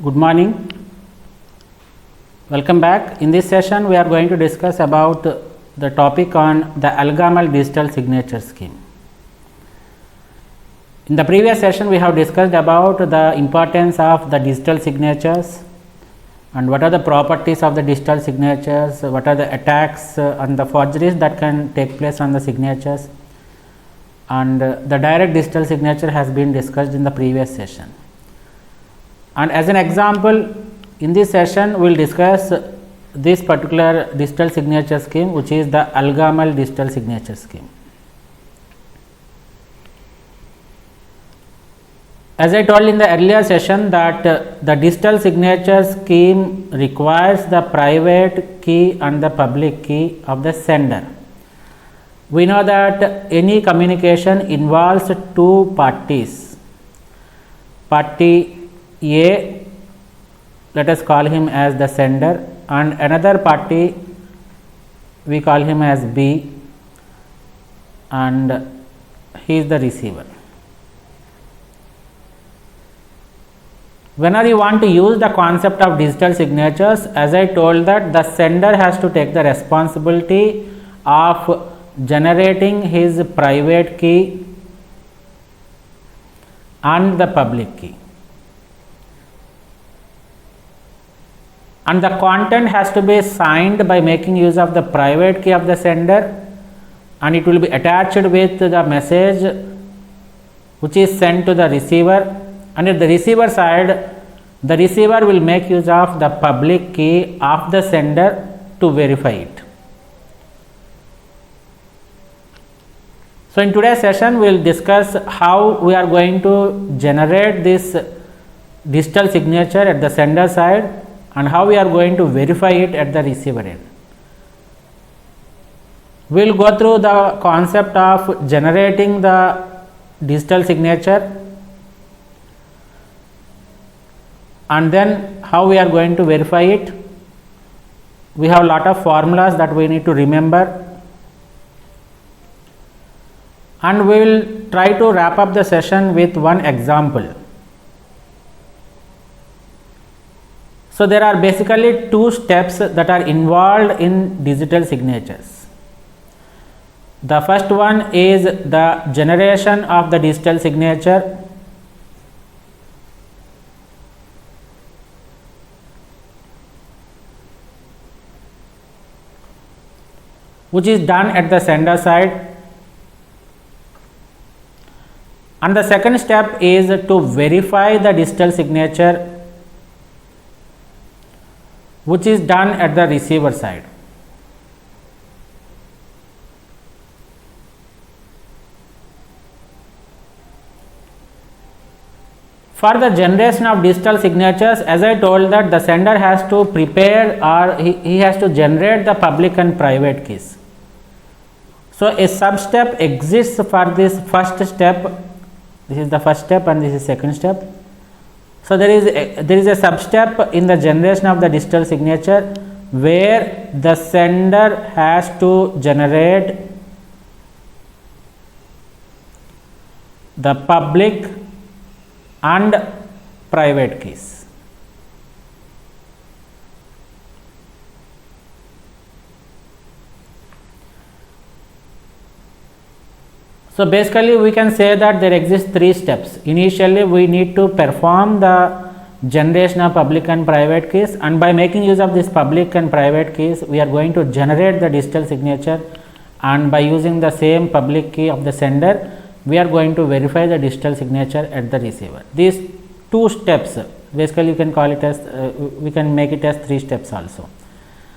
Good morning. Welcome back. In this session, we are going to discuss about the topic on the Algol digital signature scheme. In the previous session, we have discussed about the importance of the digital signatures and what are the properties of the digital signatures, what are the attacks and the forgeries that can take place on the signatures, and the direct digital signature has been discussed in the previous session. And as an example, in this session we will discuss this particular digital signature scheme, which is the Algol digital signature scheme. As I told in the earlier session that the digital signature scheme requires the private key and the public key of the sender. We know that any communication involves two parties. Party A, let us call him as the sender, and another party we call him as B, and he is the receiver. Whenever you want to use the concept of digital signatures, as I told that the sender has to take the responsibility of generating his private key and the public key, and the content has to be signed by making use of the private key of the sender, and it will be attached with the message which is sent to the receiver, and at the receiver side the receiver will make use of the public key of the sender to verify it. So in today's session we will discuss how we are going to generate this digital signature at the sender side and how we are going to verify it at the receiver end. We will go through the concept of generating the digital signature, and then how we are going to verify it. We have a lot of formulas that we need to remember, and we will try to wrap up the session with one example. So there are basically two steps that are involved in digital signatures. The first one is the generation of the digital signature, which is done at the sender side, and the second step is to verify the digital signature, which is done at the receiver side. For the generation of digital signatures, as I told that the sender has to prepare or he has to generate the public and private keys. So a sub step exists for this first step. This is the first step and this is second step. So there is a sub step in the generation of the digital signature where the sender has to generate the public and private keys. So basically we can say that there exist three steps. Initially we need to perform the generation of public and private keys, and by making use of this public and private keys we are going to generate the digital signature, and by using the same public key of the sender we are going to verify the digital signature at the receiver. These two steps, basically you can call it as we can make it as three steps also.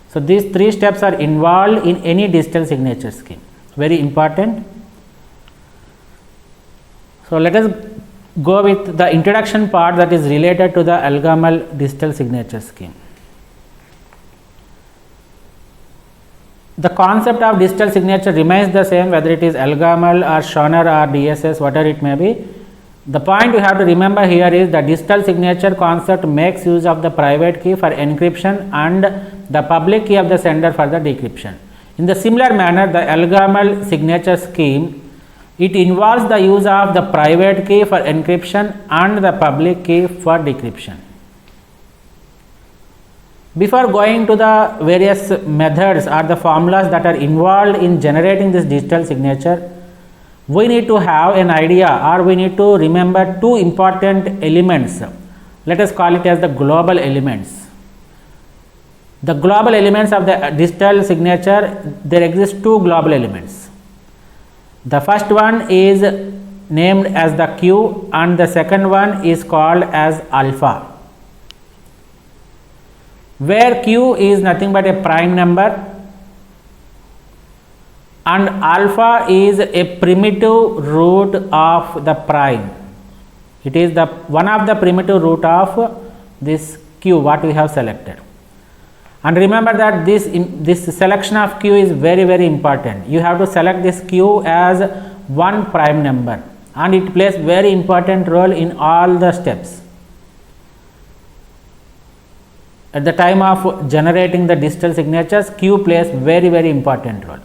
So these three steps are involved in any digital signature scheme, very important. So let us go with the introduction part that is related to the Algol digital signature scheme. The concept of digital signature remains the same whether it is Algol or Schoner or DSS, whatever it may be. The point you have to remember here is the digital signature concept makes use of the private key for encryption and the public key of the sender for the decryption. In the similar manner, the Algol signature scheme, it involves the use of the private key for encryption and the public key for decryption. Before going to the various methods or the formulas that are involved in generating this digital signature, we need to have an idea, or we need to remember two important elements. Let us call it as the global elements. The global elements of the digital signature, there exist two global elements. The first one is named as the Q and the second one is called as alpha, where Q is nothing but a prime number and alpha is a primitive root of the prime. It is the one of the primitive root of this Q what we have selected. And remember that this selection of Q is very, very important. You have to select this Q as one prime number, and it plays very important role in all the steps. At the time of generating the digital signatures, Q plays very, very important role,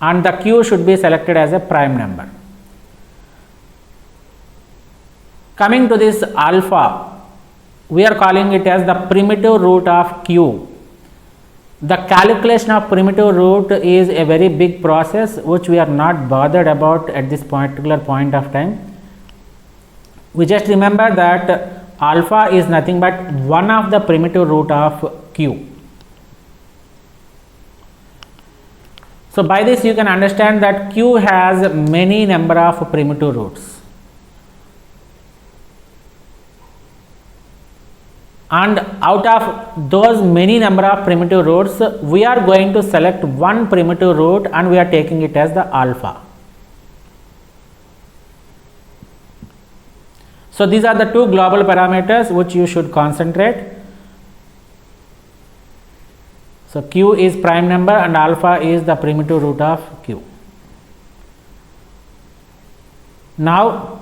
and the Q should be selected as a prime number. Coming to this alpha, we are calling it as the primitive root of Q. The calculation of primitive root is a very big process which we are not bothered about at this particular point of time. We just remember that alpha is nothing but one of the primitive root of Q. So by this you can understand that Q has many number of primitive roots, and out of those many number of primitive roots, we are going to select one primitive root and we are taking it as the alpha. So these are the two global parameters which you should concentrate. So Q is prime number and alpha is the primitive root of Q. Now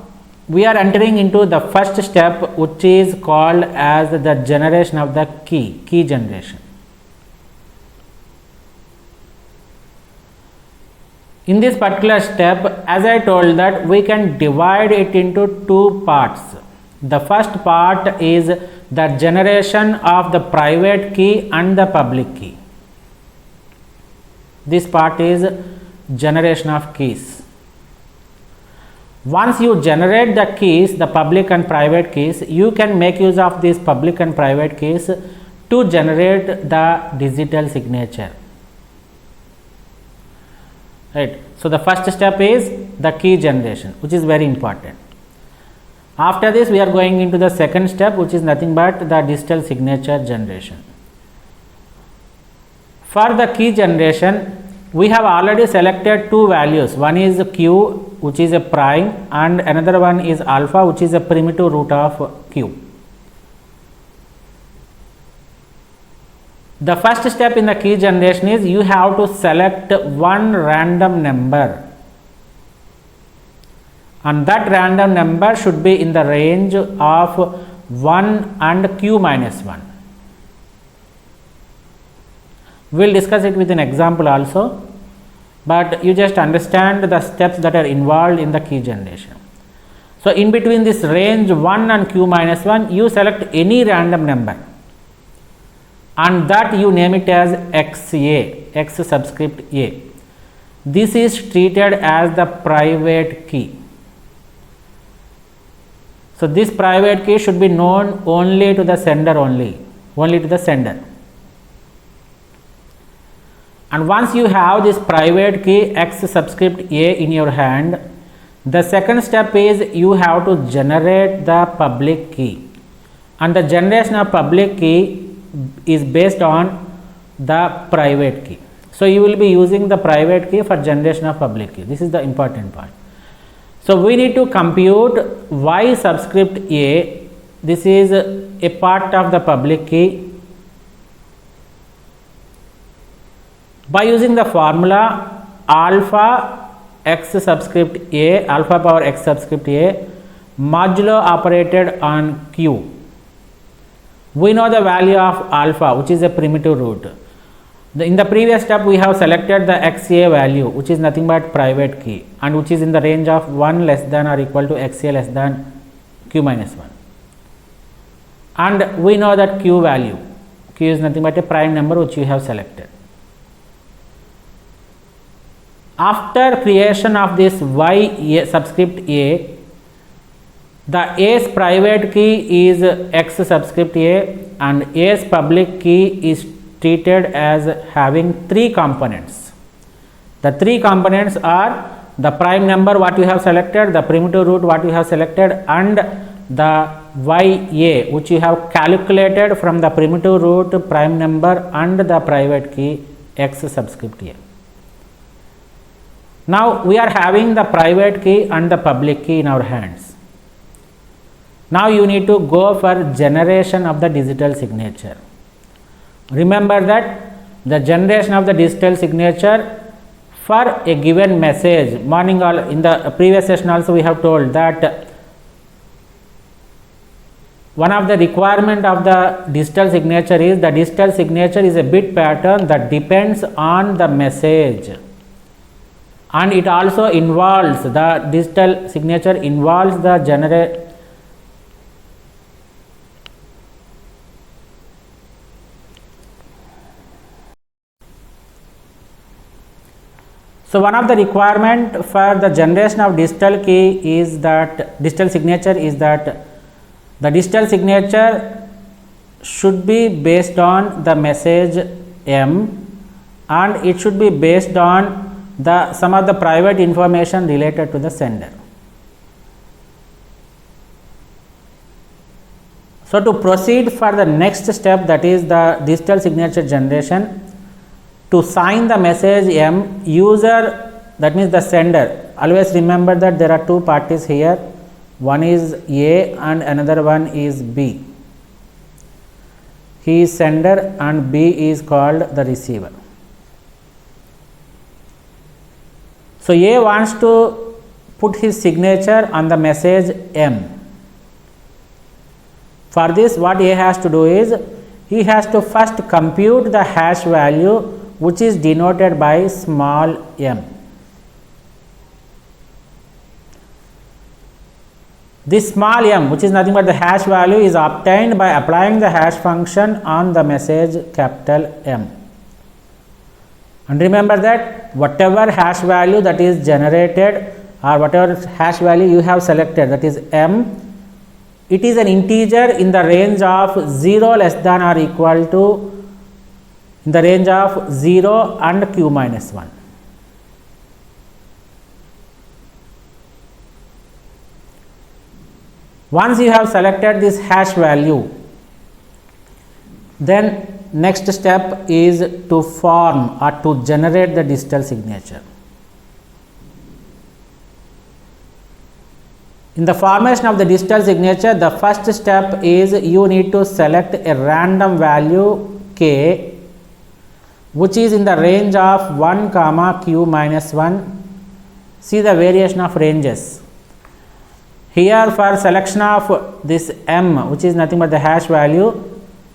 we are entering into the first step, which is called as the generation of the key generation. In this particular step, as I told that we can divide it into two parts. The first part is the generation of the private key and the public key. This part is generation of keys. Once you generate the keys, the public and private keys, you can make use of these public and private keys to generate the digital signature. Right. So the first step is the key generation, which is very important. After this, we are going into the second step, which is nothing but the digital signature generation. For the key generation, we have already selected two values. One is Q, which is a prime, and another one is alpha, which is a primitive root of Q. The first step in the key generation is you have to select one random number, and that random number should be in the range of 1 and Q minus 1. We will discuss it with an example also, but you just understand the steps that are involved in the key generation. So in between this range 1 and Q minus 1, you select any random number and that you name it as XA, X subscript A. This is treated as the private key. So this private key should be known only to the sender only to the sender. And once you have this private key X subscript A in your hand, the second step is you have to generate the public key, and the generation of public key is based on the private key. So you will be using the private key for generation of public key. This is the important part. So we need to compute Y subscript A. This is a part of the public key. By using the formula alpha X subscript A, alpha power X subscript A modulo operated on Q. We know the value of alpha, which is a primitive root. In the previous step, we have selected the XA value, which is nothing but private key, and which is in the range of 1 less than or equal to XA less than Q minus 1. And we know that Q value. Q is nothing but a prime number which you have selected. After creation of this y subscript a, the A's private key is X subscript a and A's public key is treated as having three components. The three components are the prime number what you have selected, the primitive root what you have selected, and the ya which you have calculated from the primitive root, prime number and the private key X subscript a. Now we are having the private key and the public key in our hands. Now you need to go for generation of the digital signature. Remember that the generation of the digital signature for a given message, morning all in the previous session also we have told that one of the requirement of the digital signature is the digital signature is a bit pattern that depends on the message, and it also involves the digital signature involves the So one of the requirement for the generation of digital key is that digital signature is that the digital signature should be based on the message M, and it should be based on the some of the private information related to the sender. So to proceed for the next step, that is the digital signature generation, to sign the message M, user, that means the sender, always remember that there are two parties here, one is A and another one is B. He is sender and B is called the receiver. So A wants to put his signature on the message M. For this what A has to do is, he has to first compute the hash value which is denoted by small m. This small m, which is nothing but the hash value, is obtained by applying the hash function on the message capital M. And remember that whatever hash value that is generated or whatever hash value you have selected, that is M, it is an integer in the range of 0 less than or equal to in the range of 0 and q minus 1. Once you have selected this hash value, then next step is to form or to generate the digital signature. In the formation of the digital signature, the first step is you need to select a random value k which is in the range of 1 comma q minus 1. See the variation of ranges. Here for selection of this m, which is nothing but the hash value,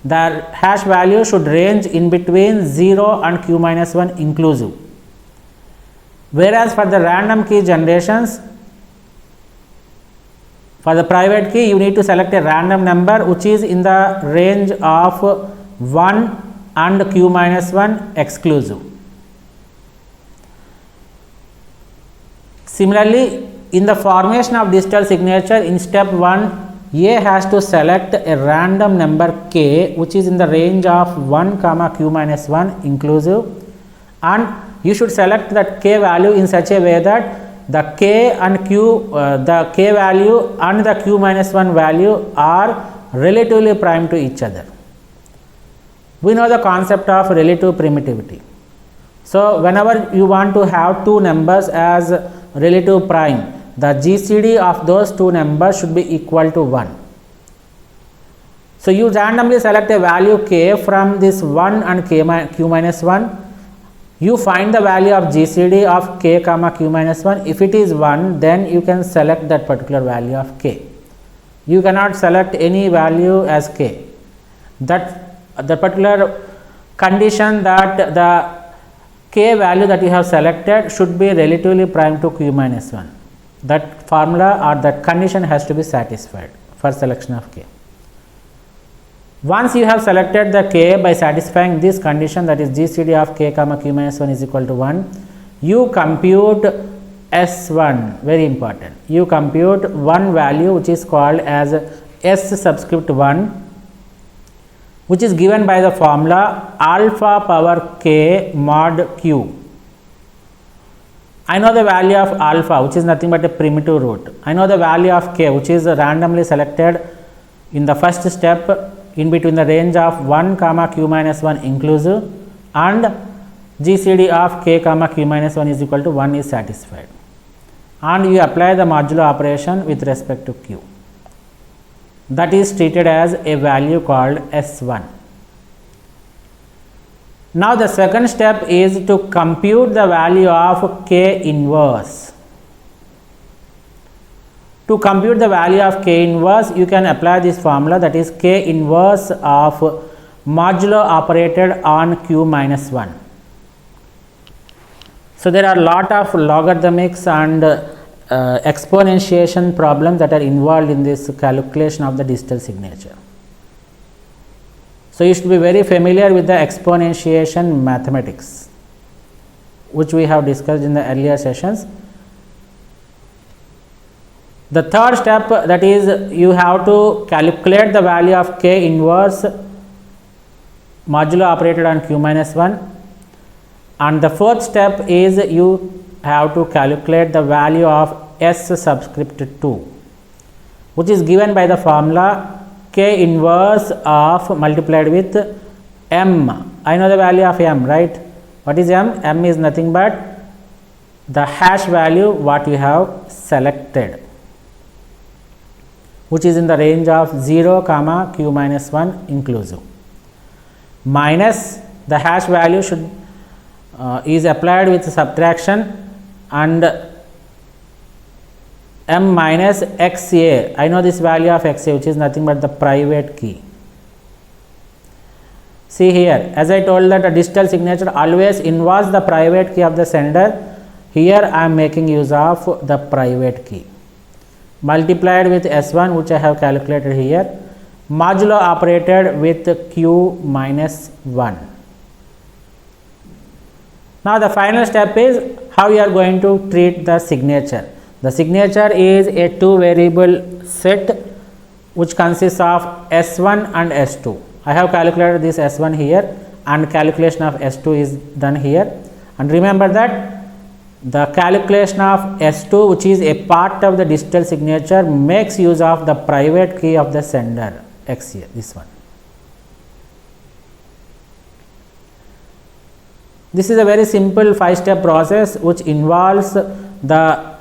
the hash value should range in between 0 and q minus 1 inclusive. Whereas for the random key generations, for the private key you need to select a random number which is in the range of 1 and q minus 1 exclusive. Similarly, in the formation of digital signature, in step 1, A has to select a random number k which is in the range of 1 comma q minus 1 inclusive, and you should select that k value in such a way that the k and q, the k value and the q minus 1 value are relatively prime to each other. We know the concept of relative primitivity. So whenever you want to have two numbers as relative prime, the GCD of those two numbers should be equal to 1. So you randomly select a value k from this 1 and q minus 1. You find the value of GCD of k comma q minus 1. If it is 1, then you can select that particular value of k. You cannot select any value as k. That the particular condition that the k value that you have selected should be relatively prime to q minus 1. That formula or that condition has to be satisfied for selection of k. Once you have selected the k by satisfying this condition, that is GCD of k comma q minus 1 is equal to 1, you compute S1, very important. You compute one value which is called as S subscript 1, which is given by the formula alpha power k mod q. I know the value of alpha, which is nothing but a primitive root. I know the value of k, which is randomly selected in the first step in between the range of 1 comma q minus 1 inclusive, and GCD of k comma q minus 1 is equal to 1 is satisfied, and you apply the modulo operation with respect to q. That is treated as a value called S1. Now the second step is to compute the value of k inverse. To compute the value of k inverse, you can apply this formula, that is k inverse of modulo operated on q minus 1. So there are a lot of logarithmics and exponentiation problems that are involved in this calculation of the digital signature. So you should be very familiar with the exponentiation mathematics, which we have discussed in the earlier sessions. The third step, that is you have to calculate the value of k inverse modulo operated on q minus 1, and the fourth step is you have to calculate the value of S subscript 2, which is given by the formula k inverse of multiplied with m. I know the value of m, right? What is m? M is nothing but the hash value what you have selected, which is in the range of 0 comma q minus 1 inclusive, minus the hash value should is applied with subtraction, and m minus xa. I know this value of xa, which is nothing but the private key. See here, as I told that a digital signature always involves the private key of the sender. Here I am making use of the private key, multiplied with S1, which I have calculated here, modulo operated with q minus 1. Now the final step is how you are going to treat the signature. The signature is a two variable set which consists of S1 and S2. I have calculated this S1 here, and calculation of S2 is done here. And remember that the calculation of S2, which is a part of the digital signature, makes use of the private key of the sender, XA, this one. This is a very simple 5-step process which involves the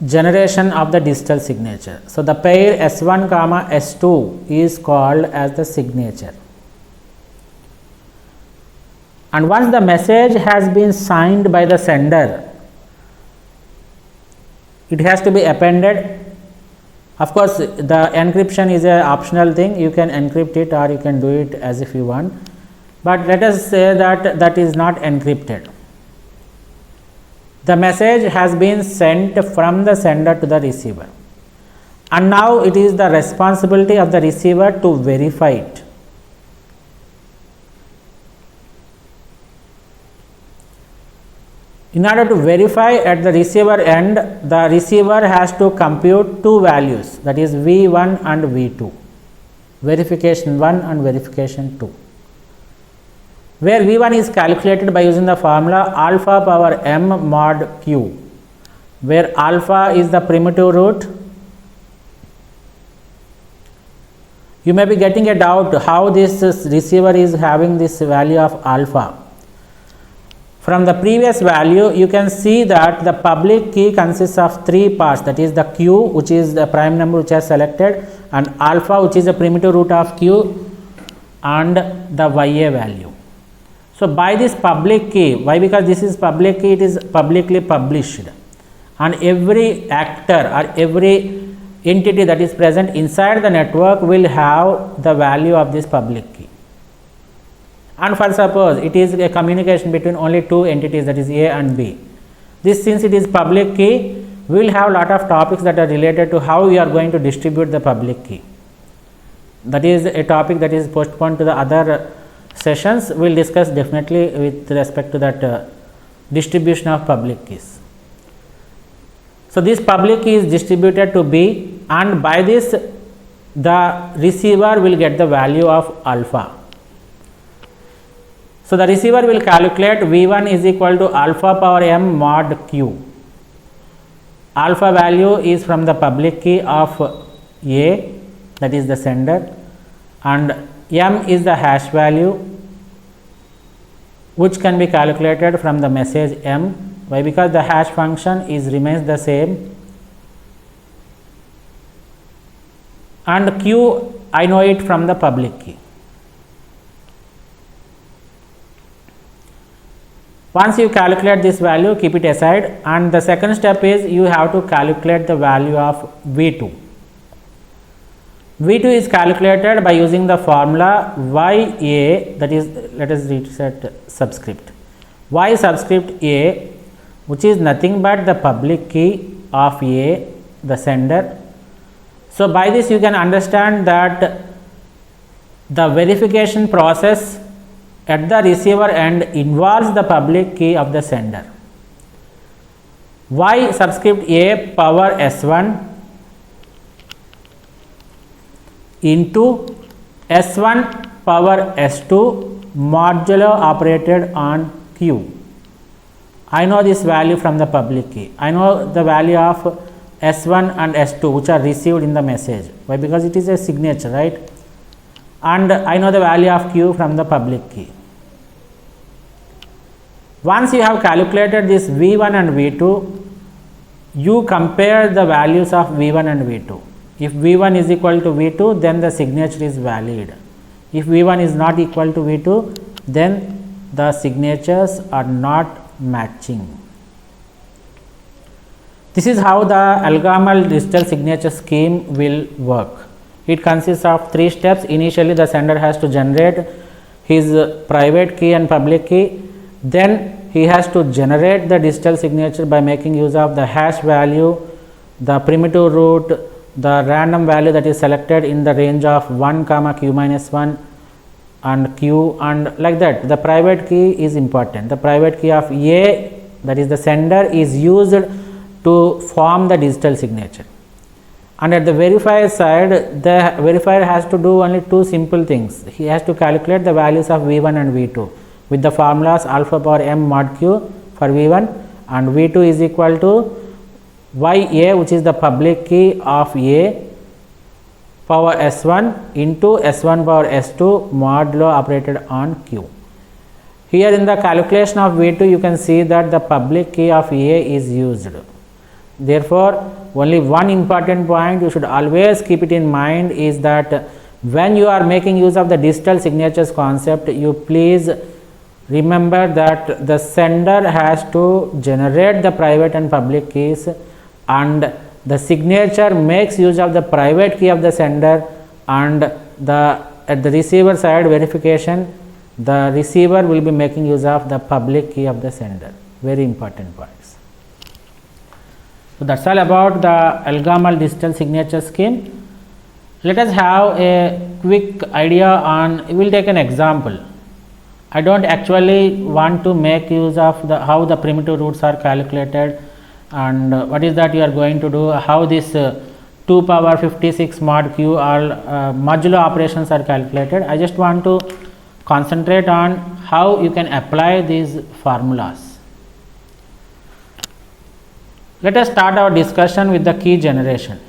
generation of the digital signature. So the pair S1 comma S2 is called as the signature. And once the message has been signed by the sender, it has to be appended. Of course, the encryption is an optional thing. You can encrypt it or you can do it as if you want. But let us say that that is not encrypted. The message has been sent from the sender to the receiver, and now it is the responsibility of the receiver to verify it. In order to verify at the receiver end, the receiver has to compute two values, that is V1 and V2, verification 1 and verification 2, where V1 is calculated by using the formula alpha power m mod q, where alpha is the primitive root. You may be getting a doubt how this receiver is having this value of alpha. From the previous value, you can see that the public key consists of three parts, that is the q, which is the prime number which I selected, and alpha, which is the primitive root of q, and the ya value. So by this public key, why? Because this is public key, it is publicly published, and every actor or every entity that is present inside the network will have the value of this public key. And for suppose it is a communication between only two entities, that is A and B. This, since it is public key, we will have lot of topics that are related to how we are going to distribute the public key. that is a topic that is postponed to the other sessions. We will discuss definitely with respect to that distribution of public keys. So, this public key is distributed to B, and by this the receiver will get the value of alpha. So, the receiver will calculate V1 is equal to alpha power m mod q. Alpha value is from the public key of A, that is the sender, and m is the hash value which can be calculated from the message m. Why? Because the hash function is remains the same, and q I know it from the public key. Once you calculate this value, keep it aside, and the second step is you have to calculate the value of V2. V2 is calculated by using the formula YA, that is, let us reset subscript. Y subscript A, which is nothing but the public key of A, the sender. So, by this you can understand that the verification process at the receiver end involves the public key of the sender. Y subscript A power S1 into S1 power S2 modulo operated on Q. I know this value from the public key. I know the value of S1 and S2 which are received in the message. Why? Because it is a signature, right? And I know the value of Q from the public key. Once you have calculated this V1 and V2, you compare the values of V1 and V2. If V1 is equal to V2, then the signature is valid. If V1 is not equal to V2, then the signatures are not matching. This is how the algorithm digital signature scheme will work. It consists of 3 steps. Initially, the sender has to generate his private key and public key. Then he has to generate the digital signature by making use of the hash value, the primitive root, the random value that is selected in the range of 1 comma q minus 1 and q, and like that. The private key is important. The private key of A, that is the sender, is used to form the digital signature. And at the verifier side, the verifier has to do only 2 simple things. He has to calculate the values of V1 and V2 with the formulas alpha power m mod q for V1 and V2 is equal to YA, which is the public key of A power S1 into S1 power S2 modulo operated on Q. Here in the calculation of V2, you can see that the public key of A is used. Therefore, only one important point you should always keep it in mind is that when you are making use of the digital signatures concept, you please remember that the sender has to generate the private and public keys, and the signature makes use of the private key of the sender, and at the receiver side verification, the receiver will be making use of the public key of the sender. Very important points. So, that is all about the algorithm digital signature scheme. Let us have a quick idea on, we will take an example. I do not actually want to make use of how the primitive roots are calculated and what is that you are going to do, how this 2 power 56 mod q all modulo operations are calculated. I just want to concentrate on how you can apply these formulas. Let us start our discussion with the key generation.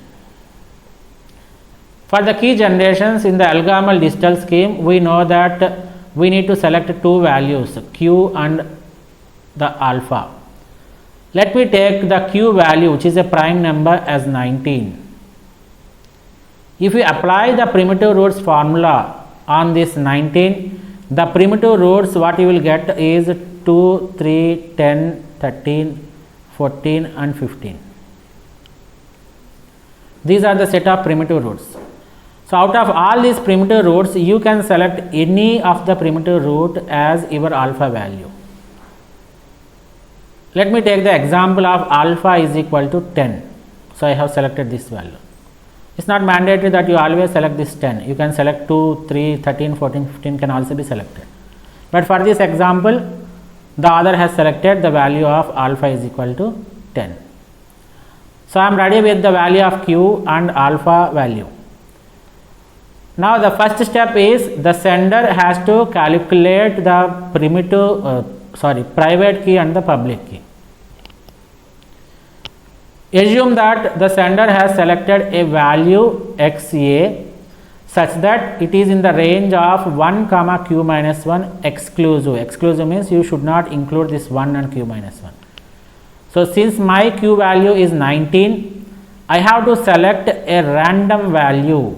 For the key generations in the algorithm digital scheme, we know that we need to select 2 values, q and the alpha. Let me take the q value, which is a prime number, as 19. If we apply the primitive roots formula on this 19, the primitive roots what you will get is 2, 3, 10, 13, 14 and 15. These are the set of primitive roots. So, out of all these primitive roots, you can select any of the primitive root as your alpha value. Let me take the example of alpha is equal to 10. So, I have selected this value. It's not mandatory that you always select this 10. You can select 2, 3, 13, 14, 15 can also be selected. But for this example, the author has selected the value of alpha is equal to 10. So I am ready with the value of q and alpha value. Now the first step is the sender has to calculate the private key and the public key. Assume that the sender has selected a value xa such that it is in the range of 1 comma q minus 1 exclusive. Exclusive means you should not include this 1 and q minus 1. So since my q value is 19, I have to select a random value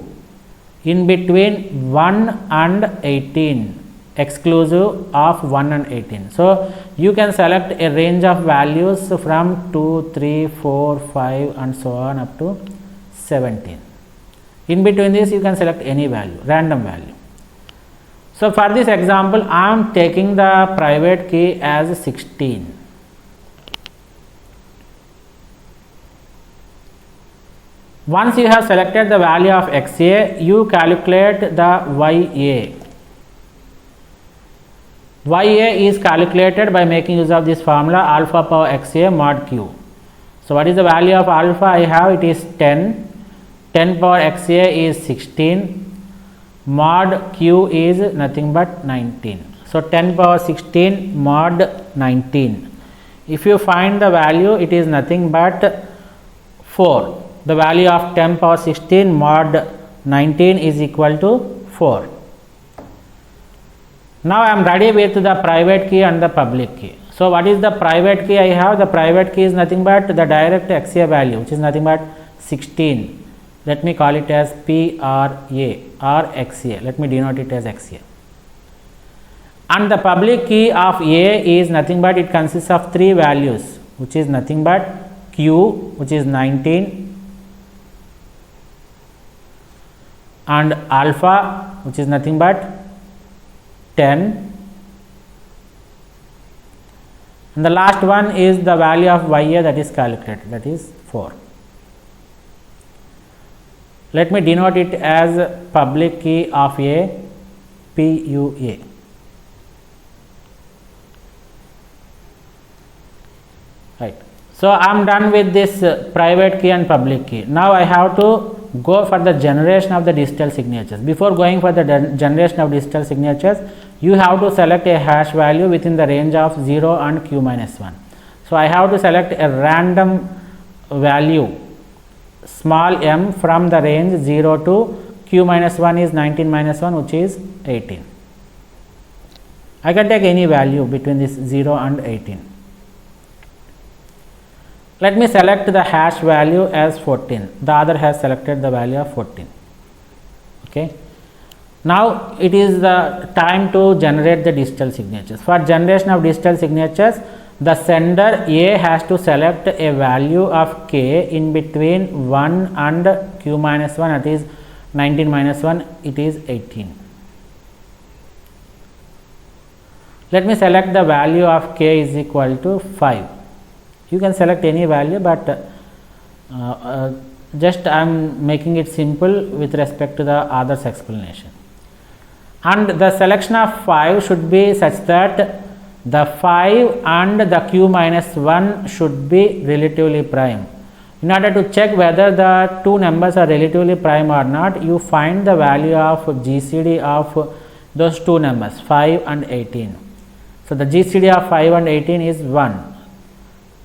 in between 1 and 18, exclusive of 1 and 18. So you can select a range of values from 2, 3, 4, 5 and so on up to 17. In between this you can select any value, random value. So for this example, I am taking the private key as 16. Once you have selected the value of xa, you calculate the ya. Ya is calculated by making use of this formula alpha power xa mod q. So what is the value of alpha I have? It is 10. 10 power xa is 16. Mod q is nothing but 19. So 10 power 16 mod 19. If you find the value, it is nothing but 4. The value of 10 power 16 mod 19 is equal to 4. Now I am ready with the private key and the public key. So what is the private key I have? The private key is nothing but the direct xa value, which is nothing but 16. Let me call it as PRA or XA. Let me denote it as XA. And the public key of A is nothing but it consists of 3 values, which is nothing but Q, which is 19, and alpha, which is nothing but 10, and the last one is the value of ya that is calculated, that is 4. Let me denote it as public key of A, PUA. Right. So I am done with this private key and public key. Now I have to go for the generation of the digital signatures. Before going for the generation of digital signatures, you have to select a hash value within the range of 0 and q minus 1. So I have to select a random value small m from the range 0 to q minus 1 is 19 minus 1, which is 18. I can take any value between this 0 and 18. Let me select the hash value as 14. The other has selected the value of 14. Okay. Now it is the time to generate the digital signatures. For generation of digital signatures, the sender A has to select a value of k in between 1 and q minus 1, that is 19 minus 1, it is 18. Let me select the value of k is equal to 5. You can select any value, but just I am making it simple with respect to the author's explanation. And the selection of 5 should be such that the 5 and the q minus 1 should be relatively prime. In order to check whether the two numbers are relatively prime or not, you find the value of GCD of those two numbers 5 and 18. So the GCD of 5 and 18 is 1.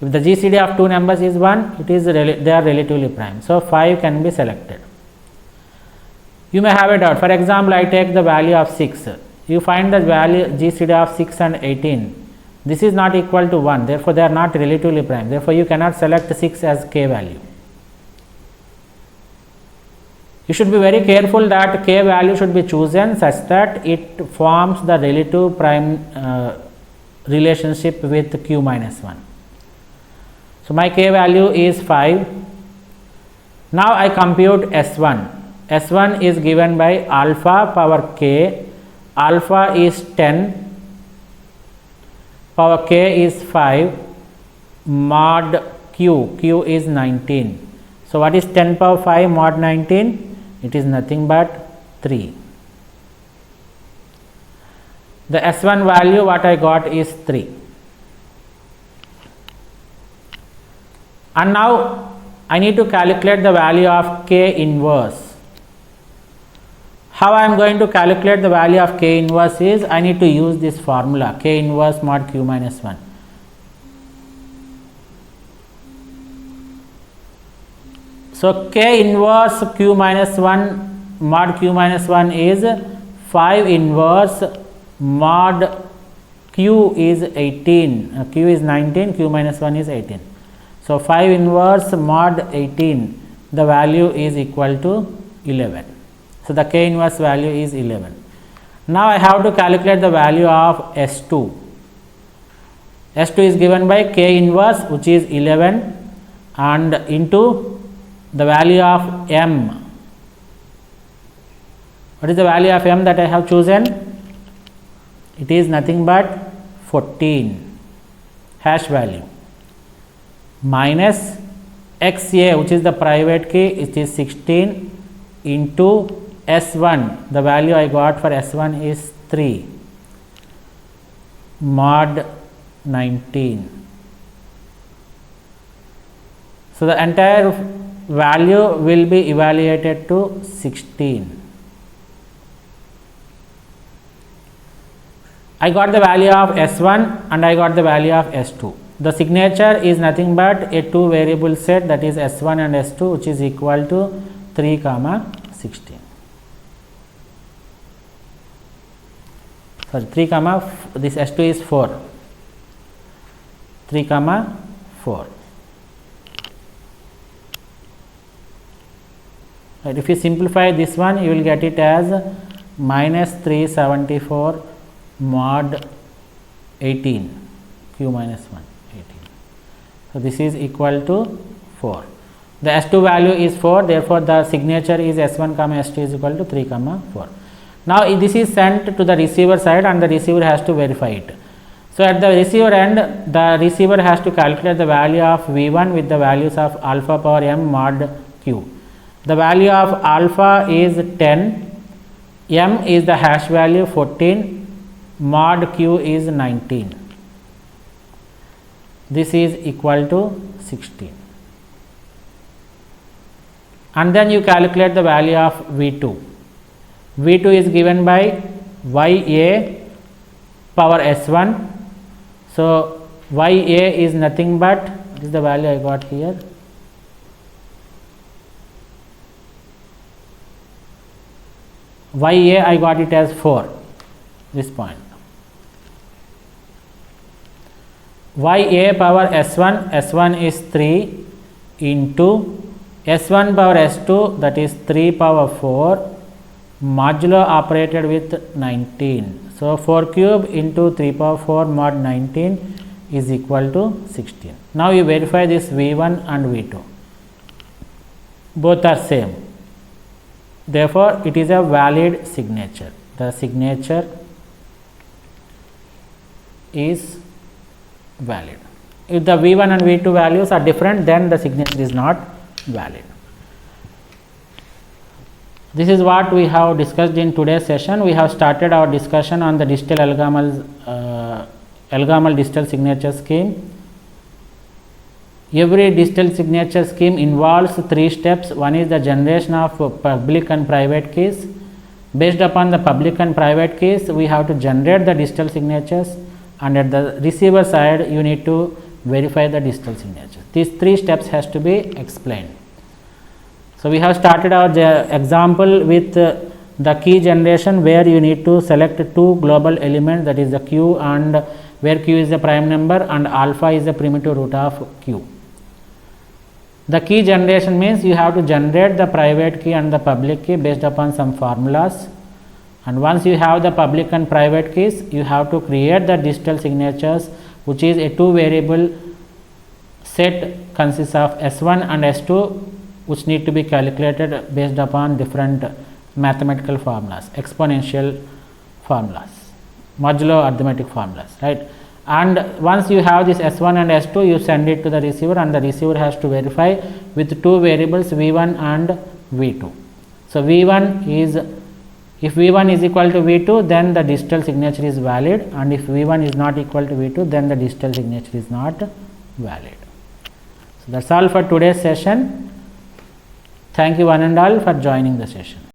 If the GCD of two numbers is 1, it is they are relatively prime. So 5 can be selected. You may have a doubt. For example, I take the value of 6. You find the value GCD of 6 and 18. This is not equal to 1. Therefore, they are not relatively prime. Therefore, you cannot select 6 as k value. You should be very careful that k value should be chosen such that it forms the relative prime relationship with q minus 1. So my k value is 5. Now I compute S1. S1 is given by alpha power k. Alpha is 10. Power k is 5. Mod q. Q is 19. So what is 10 power 5 mod 19? It is nothing but 3. The S1 value what I got is 3. And now I need to calculate the value of K inverse. How I am going to calculate the value of K inverse is, I need to use this formula K inverse mod Q minus 1. So K inverse Q minus 1 mod Q minus 1 is 5 inverse mod Q is 18, Q is 19, Q minus 1 is 18. So 5 inverse mod 18, the value is equal to 11. So the K inverse value is 11. Now I have to calculate the value of S2. S2 is given by K inverse, which is 11, and into the value of M. What is the value of M that I have chosen? It is nothing but 14 hash value minus XA, which is the private key, it is 16, into S1, the value I got for S1 is 3 mod 19. So the entire value will be evaluated to 16. I got the value of S1 and I got the value of S2. The signature is nothing but a two variable set, that is S1 and S2, which is equal to 3 comma 16. Sorry, 3 comma, this S2 is 4. 3 comma 4. Right, if you simplify this one, you will get it as minus 374 mod 18, Q minus 1, 18. So this is equal to 4. The S2 value is 4, therefore the signature is S1 comma S2 is equal to 3 comma 4. Now this is sent to the receiver side and the receiver has to verify it. So at the receiver end, the receiver has to calculate the value of V1 with the values of alpha power m mod Q. The value of alpha is 10, m is the hash value 14, mod Q is 19. This is equal to 16. And then you calculate the value of V2. V2 is given by YA power S1. So YA is nothing but, what is the value I got here? YA I got it as 4, this point. YA power S1, S1 is 3 into S1 power S2, that is 3 power 4, modulo operated with 19. So 4 cube into 3 power 4 mod 19 is equal to 16. Now you verify this V1 and V2. Both are same. Therefore, it is a valid signature. The signature is valid. If the V1 and V2 values are different, then the signature is not valid. This is what we have discussed in today's session. We have started our discussion on the digital Elgamal digital signature scheme. Every digital signature scheme involves 3 steps. One is the generation of public and private keys. Based upon the public and private keys, we have to generate the digital signatures, and at the receiver side you need to verify the digital signature. These 3 steps has to be explained. So we have started our example with the key generation, where you need to select 2 global elements, that is the Q, and where Q is the prime number and alpha is the primitive root of Q. The key generation means you have to generate the private key and the public key based upon some formulas, and once you have the public and private keys, you have to create the digital signatures, which is a 2 variable set, consists of S1 and S2, which need to be calculated based upon different mathematical formulas, exponential formulas, modulo arithmetic formulas, right? and once you have this S1 and S2, you send it to the receiver, and the receiver has to verify with two variables V1 and V2. So V1 is, if V1 is equal to V2, then the digital signature is valid, and if V1 is not equal to V2, then the digital signature is not valid. So that's all for today's session. Thank you one and all for joining the session.